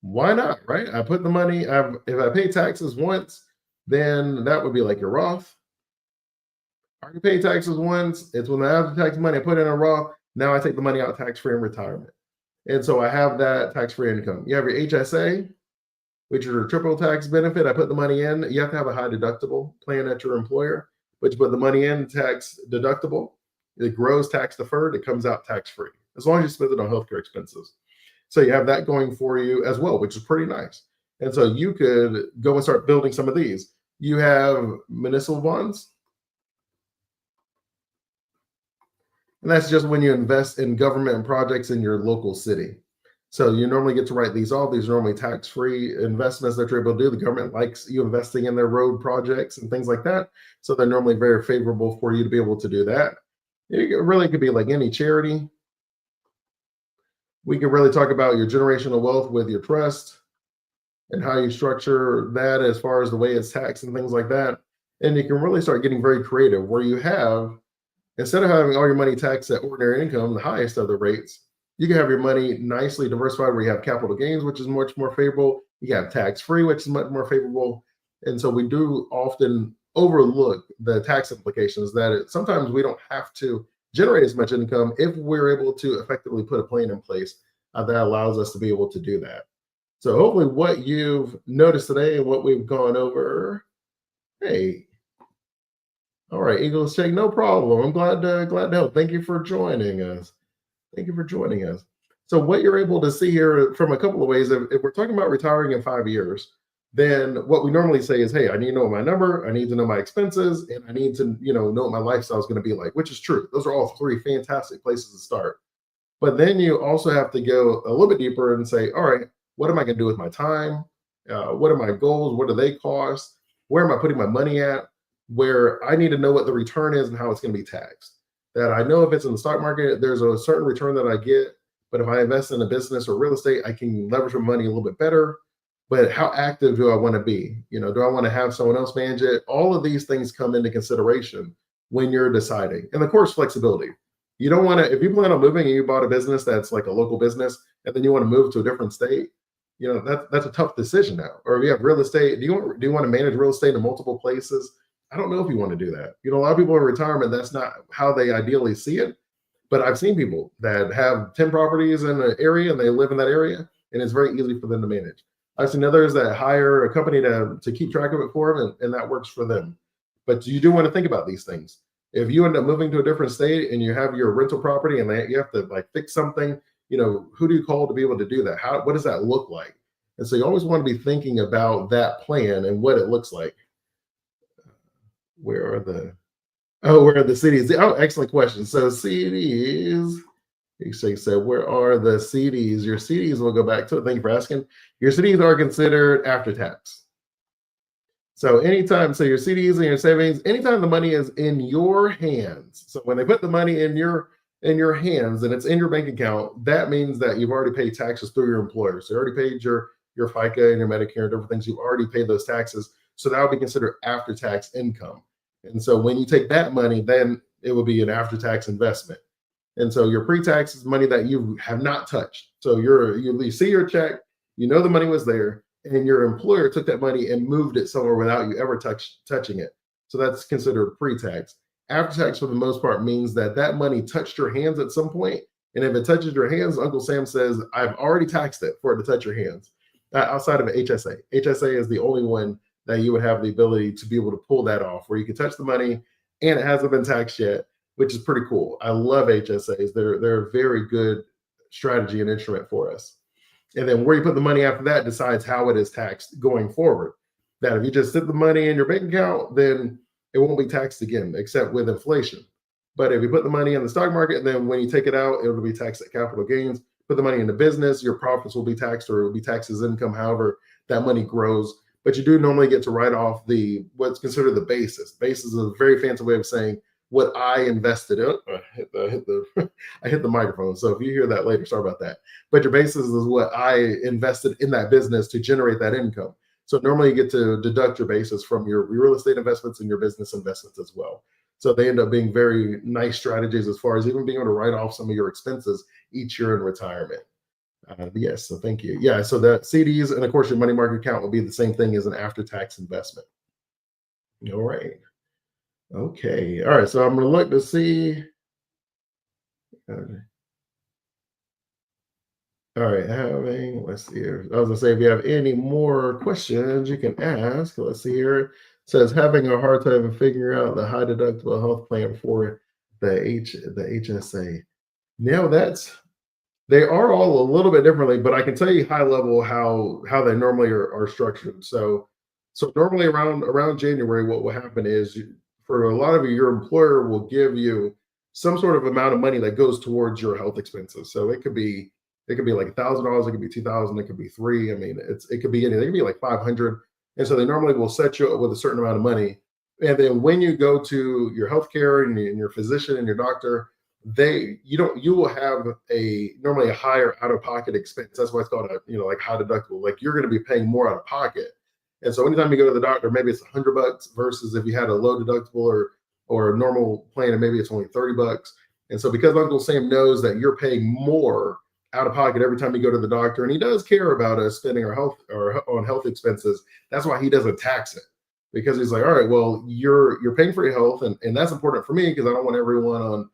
Why not, right? I put the money, if I pay taxes once, then that would be like your Roth. I already pay taxes once. It's when I have the tax money, I put it in a Roth. Now I take the money out tax-free in retirement. And so I have that tax-free income. You have your HSA, which is a triple tax benefit. I put the money in. You have to have a high deductible plan at your employer, but you put the money in tax deductible. It grows tax deferred. It comes out tax-free, as long as you spend it on healthcare expenses. So you have that going for you as well, which is pretty nice. And so you could go and start building some of these. You have municipal bonds. And that's just when you invest in government projects in your local city. So you normally get to write these off. These are normally tax-free investments that you're able to do. The government likes you investing in their road projects and things like that. So they're normally very favorable for you to be able to do that. It really could be like any charity. We could really talk about your generational wealth with your trust and how you structure that as far as the way it's taxed and things like that. And you can really start getting very creative where you have, instead of having all your money taxed at ordinary income, the highest of the rates, you can have your money nicely diversified where you have capital gains, which is much more favorable. You have tax-free, which is much more favorable. And so we do often overlook the tax implications that sometimes we don't have to generate as much income if we're able to effectively put a plan in place that allows us to be able to do that. So hopefully what you've noticed today and what we've gone over, hey, all right, Eagles check, no problem. I'm glad to help. Thank you for joining us. Thank you for joining us. So what you're able to see here from a couple of ways, if we're talking about retiring in 5 years, then what we normally say is, hey, I need to know my number, I need to know my expenses, and I need to, know what my lifestyle is going to be like, which is true. Those are all three fantastic places to start. But then you also have to go a little bit deeper and say, all right, what am I going to do with my time? What are my goals? What do they cost? Where am I putting my money at? Where I need to know what the return is and how it's going to be taxed. That I know if it's in the stock market, there's a certain return that I get. But if I invest in a business or real estate, I can leverage my money a little bit better. But how active do I want to be? Do I want to have someone else manage it? All of these things come into consideration when you're deciding. And of course, flexibility. You don't want to, if you plan on moving and you bought a business that's like a local business, and then you want to move to a different state, that's a tough decision now. Or if you have real estate, do you want to manage real estate in multiple places? I don't know if you want to do that. A lot of people in retirement, that's not how they ideally see it. But I've seen people that have 10 properties in an area and they live in that area, and it's very easy for them to manage. I've seen others that hire a company to keep track of it for them, and that works for them. But you do want to think about these things. If you end up moving to a different state and you have your rental property and you have to fix something, who do you call to be able to do that? What does that look like? And so you always want to be thinking about that plan and what it looks like. Where are the where are the CDs? Oh, excellent question. So CDs, Exchange said, where are the CDs? Your CDs will go back to it. Thank you for asking. Your CDs are considered after tax. So anytime, so your CDs and your savings, anytime the money is in your hands. So when they put the money in your hands and it's in your bank account, that means that you've already paid taxes through your employer. So you already paid your FICA and your Medicare and different things. You've already paid those taxes. So that would be considered after tax income. And so when you take that money, then it will be an after tax investment. And so your pre-tax is money that you have not touched. So you see your check, you know the money was there, and your employer took that money and moved it somewhere without you ever touching it. So that's considered pre-tax. After tax, for the most part, means that that money touched your hands at some point, and if it touches your hands, Uncle Sam says, "I've already taxed it for it to touch your hands." Outside of HSA, HSA is the only one that you would have the ability to be able to pull that off, where you can touch the money and it hasn't been taxed yet, which is pretty cool. I love HSAs. They're a very good strategy and instrument for us. And then where you put the money after that decides how it is taxed going forward. That if you just sit the money in your bank account, then it won't be taxed again, except with inflation. But if you put the money in the stock market, then when you take it out, it'll be taxed at capital gains. Put the money in the business, your profits will be taxed, or it will be taxed as income, however that money grows. But you do normally get to write off the what's considered the basis. Basis is a very fancy way of saying what I invested in. I hit the microphone. So if you hear that later, sorry about that. But your basis is what I invested in that business to generate that income. So normally you get to deduct your basis from your real estate investments and your business investments as well. So they end up being very nice strategies as far as even being able to write off some of your expenses each year in retirement. Yes, so thank you. Yeah, so the CDs and of course your money market account will be the same thing as an after-tax investment. All right. Okay. All right. So I'm going to look to see. uh, All right. Let's see here. I was going to say, if you have any more questions, you can ask. Let's see here. It says, having a hard time figuring out the high deductible health plan for the HSA. Now they are all a little bit differently, but I can tell you high level how they normally are structured. So normally around January, what will happen is for a lot of you, your employer will give you some sort of amount of money that goes towards your health expenses. So it could be like $1,000, it could be 2,000, it could be three. I mean, it could be anything. It could be like 500. And so they normally will set you up with a certain amount of money. And then when you go to your healthcare and your physician and your doctor, you will have a normally a higher out of pocket expense. That's why it's called a like high deductible. Like you're going to be paying more out of pocket. And so anytime you go to the doctor, maybe it's $100 versus if you had a low deductible or a normal plan, and maybe it's only $30. And so because Uncle Sam knows that you're paying more out of pocket every time you go to the doctor, and he does care about us spending our health or on health expenses, that's why he doesn't tax it. Because he's like, all right, well, you're paying for your health, and that's important for me because I don't want everyone on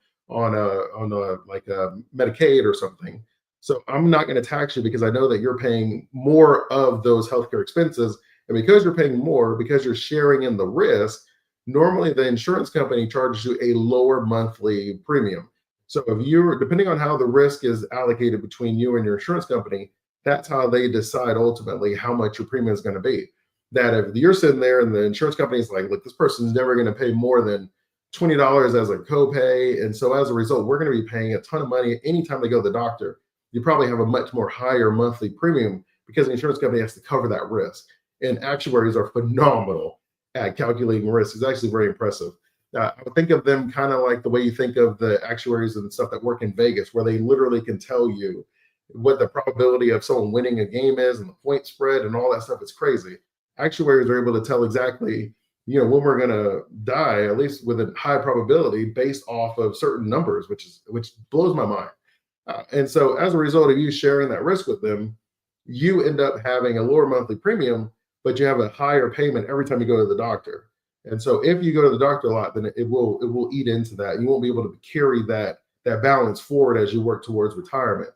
like a Medicaid or something. So I'm not going to tax you because I know that you're paying more of those healthcare expenses. And because you're paying more, because you're sharing in the risk, normally the insurance company charges you a lower monthly premium. So if you're depending on how the risk is allocated between you and your insurance company, that's how they decide ultimately how much your premium is going to be. That if you're sitting there and the insurance company is like, look, this person's never going to pay more than $20 as a copay. And so as a result, we're going to be paying a ton of money anytime they go to the doctor. You probably have a much more higher monthly premium because the insurance company has to cover that risk. And actuaries are phenomenal at calculating risk. It's actually very impressive. I would think of them kind of like the way you think of the actuaries and stuff that work in Vegas, where they literally can tell you what the probability of someone winning a game is and the point spread and all that stuff. It's crazy. Actuaries are able to tell exactly, when we're going to die, at least with a high probability based off of certain numbers, which blows my mind. And so as a result of you sharing that risk with them, you end up having a lower monthly premium, but you have a higher payment every time you go to the doctor. And so if you go to the doctor a lot, then it will eat into that. You won't be able to carry that balance forward as you work towards retirement.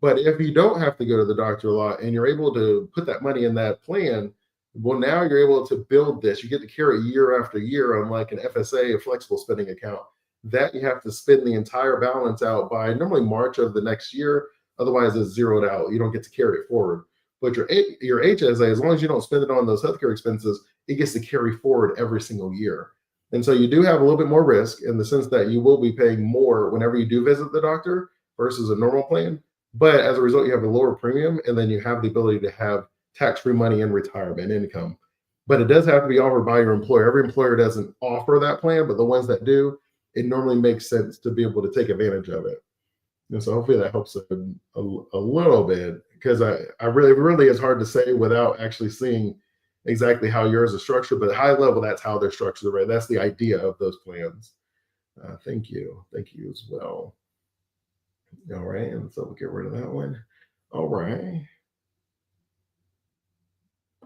But if you don't have to go to the doctor a lot and you're able to put that money in that plan, well, now you're able to build this. You get to carry year after year, unlike an FSA, a flexible spending account, that you have to spend the entire balance out by normally March of the next year. Otherwise, it's zeroed out. You don't get to carry it forward. But your HSA, as long as you don't spend it on those healthcare expenses, it gets to carry forward every single year. And so you do have a little bit more risk in the sense that you will be paying more whenever you do visit the doctor versus a normal plan. But as a result, you have a lower premium, and then you have the ability to have tax-free money in retirement income. But it does have to be offered by your employer. Every employer doesn't offer that plan, but the ones that do, it normally makes sense to be able to take advantage of it. And so hopefully that helps a little bit, because I really is hard to say without actually seeing exactly how yours is structured. But at high level, that's how they're structured, right? That's the idea of those plans. Thank you. Thank you as well. All right. And so we'll get rid of that one. All right.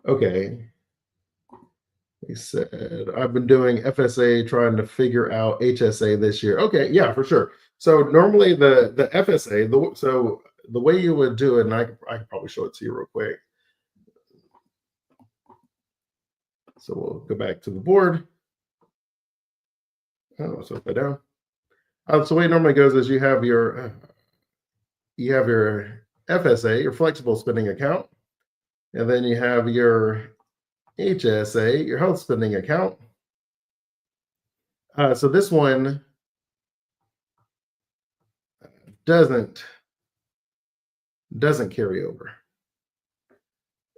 Okay. He said, I've been doing FSA trying to figure out HSA this year. Okay, yeah, for sure. So normally the FSA, so the way you would do it, and I could probably show it to you real quick. So we'll go back to the board. Oh, it's upside down. So the way it normally goes is you have your FSA, your flexible spending account, and then you have your HSA, your health spending account. So this one doesn't carry over,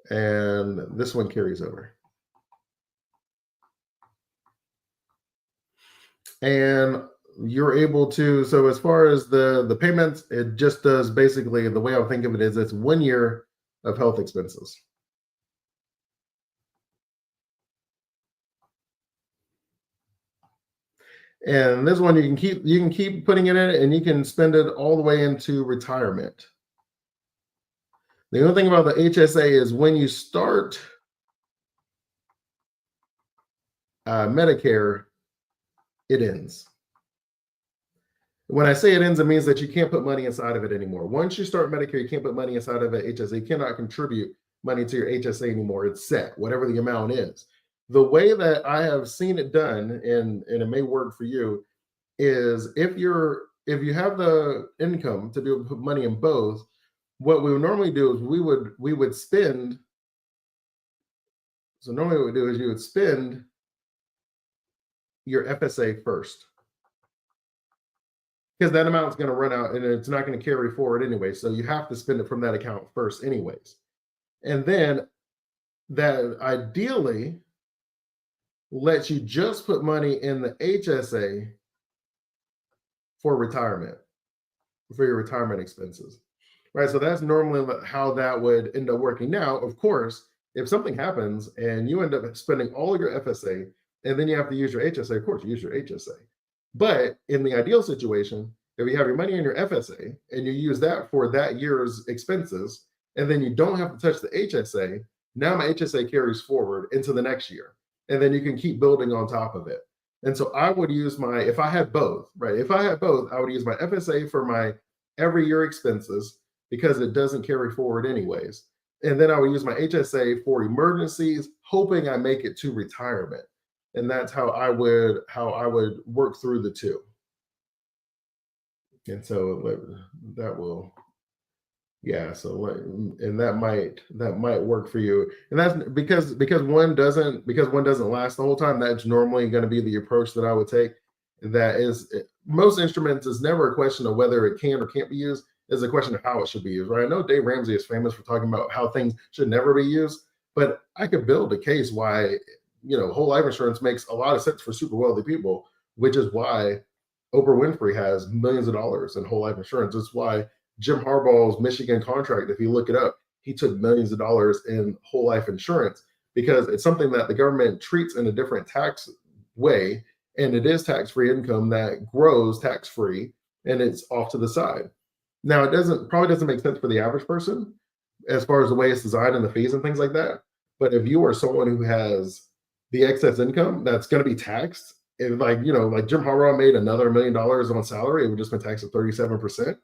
and this one carries over. And you're able to, so as far as the payments, it just does basically, the way I think of it is it's 1 year of health expenses. And this one you can keep putting it in, and you can spend it all the way into retirement. The only thing about the HSA is when you start Medicare, it ends. When I say it ends, it means that you can't put money inside of it anymore. Once you start Medicare, you can't put money inside of a HSA. You cannot contribute money to your HSA anymore. It's set, whatever the amount is. The way that I have seen it done, and it may work for you, is if you have the income to be able to put money in both, what we would normally do is we would spend. So normally what we do is you would spend your FSA first, because that amount is going to run out and it's not going to carry forward anyway. So you have to spend it from that account first, anyways. And then that ideally lets you just put money in the HSA for retirement, for your retirement expenses, right? So that's normally how that would end up working. Now, of course, if something happens and you end up spending all of your FSA and then you have to use your HSA, of course, you use your HSA. But in the ideal situation, if you have your money in your FSA and you use that for that year's expenses, and then you don't have to touch the HSA, now my HSA carries forward into the next year. And then you can keep building on top of it. And so I would use if I had both, right? If I had both, I would use my FSA for my every year expenses because it doesn't carry forward anyways. And then I would use my HSA for emergencies, hoping I make it to retirement. And that's how I would work through the two. And so that will, yeah. So and that might work for you. And that's because one doesn't last the whole time. That's normally going to be the approach that I would take. That is, most instruments is never a question of whether it can or can't be used. It's a question of how it should be used, right? I know Dave Ramsey is famous for talking about how things should never be used, but I could build a case why whole life insurance makes a lot of sense for super wealthy people, which is why Oprah Winfrey has millions of dollars in whole life insurance. It's why Jim Harbaugh's Michigan contract, if you look it up, he took millions of dollars in whole life insurance because it's something that the government treats in a different tax way, and it is tax-free income that grows tax-free, and it's off to the side. Now, it probably doesn't make sense for the average person as far as the way it's designed and the fees and things like that. But if you are someone who has the excess income that's going to be taxed, if like Jim Harbaugh made another $1 million on salary, it would just been taxed at 37%.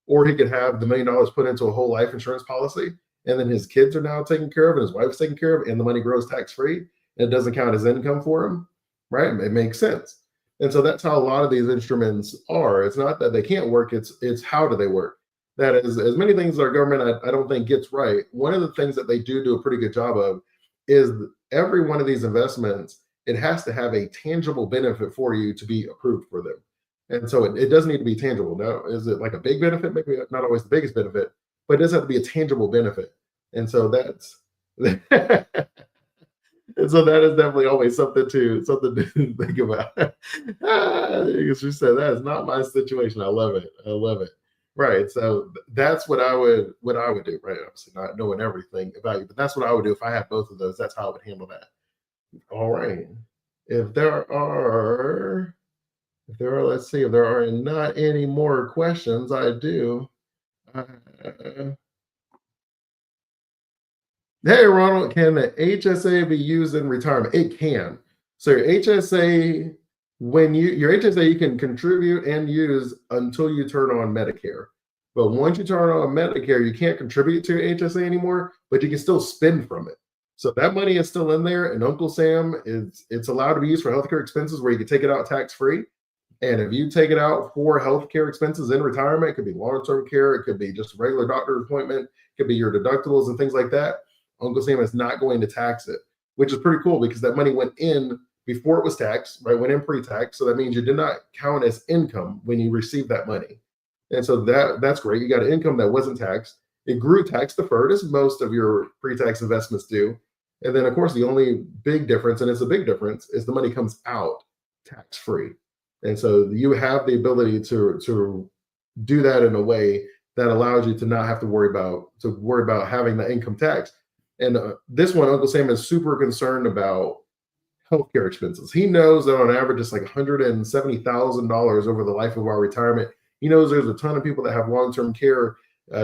Or he could have the $1 million put into a whole life insurance policy, and then his kids are now taken care of, and his wife's taken care of, and the money grows tax-free, and it doesn't count as income for him, right? It makes sense. And so that's how a lot of these instruments are. It's not that they can't work, it's how do they work. That is, as many things our government, I don't think gets right. One of the things that they do a pretty good job of is every one of these investments it has to have a tangible benefit for you to be approved for them. And so it does need to be tangible. Now, is it like a big benefit? Maybe not always the biggest benefit, but it does have to be a tangible benefit. And so that's and so that is definitely always something to think about. As you said, that is not my situation. I love it. I love it. Right. So that's what I would do. Right. Obviously, not knowing everything about you, but that's what I would do if I had both of those. That's how I would handle that. All right. If there are, let's see, if there are not any more questions, I do. Uh, Hey, Ronald, can the HSA be used in retirement? It can. So your HSA, your HSA, you can contribute and use until you turn on Medicare. But once you turn on Medicare, you can't contribute to your HSA anymore, but you can still spend from it. So that money is still in there, and Uncle Sam it's allowed to be used for healthcare expenses where you can take it out tax free. And if you take it out for healthcare expenses in retirement, it could be long-term care, it could be just a regular doctor appointment, it could be your deductibles and things like that. Uncle Sam is not going to tax it, which is pretty cool because that money went in before it was taxed, right? Went in pre-tax. So that means you did not count as income when you received that money. And so that's great. You got an income that wasn't taxed. It grew tax deferred, as most of your pre-tax investments do. And then, of course, the only big difference, and it's a big difference, is the money comes out tax-free. And so you have the ability to do that in a way that allows you to not have to worry about having the income tax. And this one, Uncle Sam is super concerned about healthcare expenses. He knows that on average, it's like $170,000 over the life of our retirement. He knows there's a ton of people that have long-term care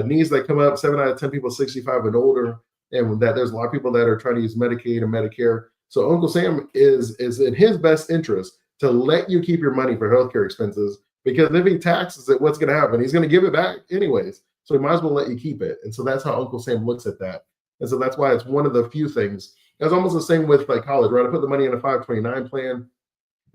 needs that come up. 7 out of 10 people 65 and older, and that there's a lot of people that are trying to use Medicaid and Medicare. So Uncle Sam is in his best interest to let you keep your money for healthcare expenses, because if he taxes it, what's going to happen? He's going to give it back anyways. So he might as well let you keep it. And so that's how Uncle Sam looks at that. And so that's why it's one of the few things. It's almost the same with like college, right? I put the money in a 529 plan.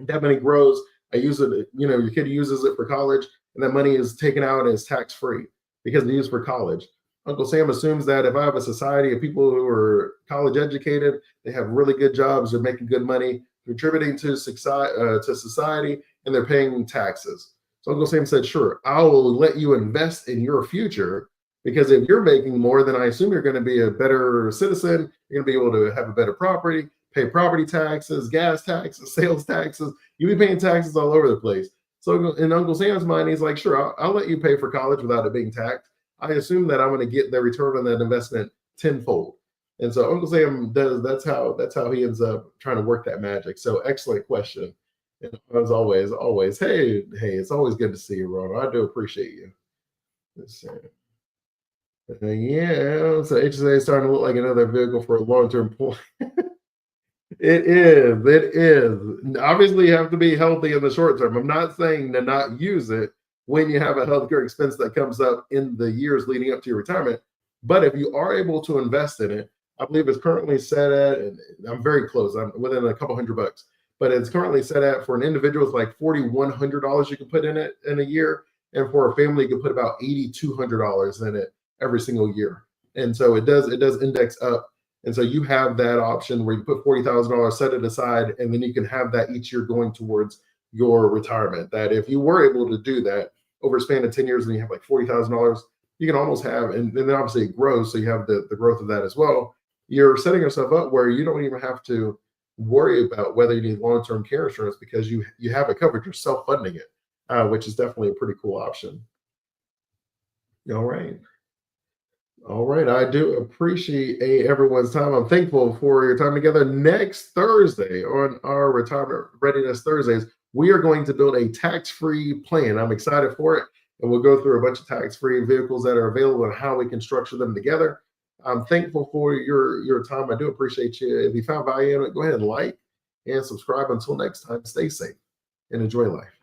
That money grows. I use it, your kid uses it for college, and that money is taken out and is tax free because it's used for college. Uncle Sam assumes that if I have a society of people who are college educated, they have really good jobs, they're making good money, contributing to society, and they're paying taxes. So Uncle Sam said, sure, I will let you invest in your future. Because if you're making more, then I assume you're going to be a better citizen. You're going to be able to have a better property, pay property taxes, gas taxes, sales taxes. You'll be paying taxes all over the place. So in Uncle Sam's mind, he's like, sure, I'll let you pay for college without it being taxed. I assume that I'm going to get the return on that investment tenfold. And so Uncle Sam does. That's how he ends up trying to work that magic. So excellent question. And as always, hey, it's always good to see you, Ronald. I do appreciate you. Let's see. Yeah, so HSA is starting to look like another vehicle for a long-term point. It is. It is. Obviously, you have to be healthy in the short term. I'm not saying to not use it when you have a healthcare expense that comes up in the years leading up to your retirement. But if you are able to invest in it, I believe it's currently set at, and I'm very close, I'm within a couple $100, but it's currently set at, for an individual, it's like $4,100 you can put in it in a year. And for a family, you can put about $8,200 in it every single year. And so it does index up. And so you have that option where you put $40,000, set it aside, and then you can have that each year going towards your retirement. That if you were able to do that over a span of 10 years and you have like $40,000, you can almost have, and then obviously it grows, so you have the growth of that as well. You're setting yourself up where you don't even have to worry about whether you need long-term care insurance, because you have it covered. You're self-funding it, which is definitely a pretty cool option. All right. All right. I do appreciate everyone's time. I'm thankful for your time together. Next Thursday on our Retirement Readiness Thursdays, we are going to build a tax-free plan. I'm excited for it. And we'll go through a bunch of tax-free vehicles that are available and how we can structure them together. I'm thankful for your time. I do appreciate you. If you found value in it, go ahead and like and subscribe. Until next time, stay safe and enjoy life.